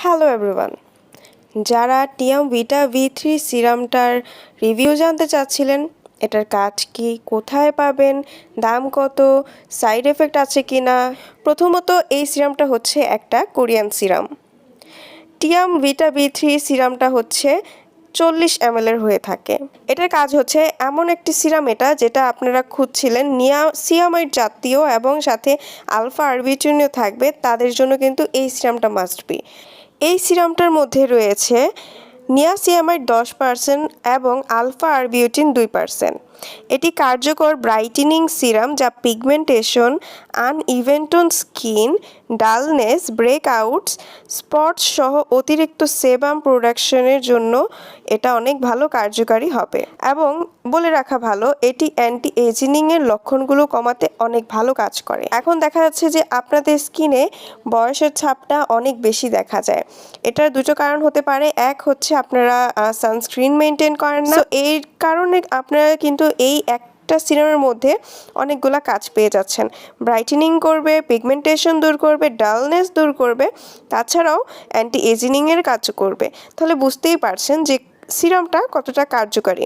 Hello everyone, যারা টিয়াম ভিটা V3 সিরামটার review জানতে চাচ্ছিলেন, এটার কাজ কি, কোথায় পাবেন, দাম কত, সাইড এফেক্ট আছে কি না। প্রথমত এই সিরামটা হচ্ছে একটা কোরিয়ান সিরাম। টিয়াম ভিটা V3 সিরামটা হচ্ছে 40 ml হয়ে থাকে। এটার কাজ হচ্ছে এমন একটি সিরাম যেটা আপনারা খুঁজছিলেন নিয়াসিয়ামাইড জাতীয় এবং সাথে আলফা আরবিটুনিও থাকবে, তাদের জন্য কিন্তু এই সিরামটা মাস্ট বি। এই সিরামটার মধ্যে রয়েছে নিয়াসিয়ামাইড 10% এবং আলফা আরবিউটিন 2%। এটি কার্যকর ব্রাইটেনিং সিরাম যা pigmentation, uneven skin, dullness, breakouts, spots সহ অতিরিক্ত সেবাম প্রোডাকশনের জন্য এটা অনেক ভালো কার্যকারী হবে। এবং বলে রাখা ভালো, এটি অ্যান্টি এজিংয়ের লক্ষণগুলো কমাতে অনেক ভালো কাজ করে। এখন দেখা যাচ্ছে যে আপনাদের স্কিনে বয়সের ছাপটা অনেক বেশি দেখা যায়। এটার দুটো কারণ হতে পারে। এক হচ্ছে আপনারা সানস্ক্রিন মেনটেন করেন না, এই কারণে আপনারা কিন্তু এই একটা সিরামের মধ্যে অনেকগুলা কাজ পেয়ে যাচ্ছেন। ব্রাইটেনিং করবে, পিগমেন্টেশন দূর করবে, ডালনেস দূর করবে, তাছাড়াও অ্যান্টি এজিংয়ের কাজ করবে। তাহলে বুঝতেই পারছেন যে সিরামটা কতটা কার্যকারী।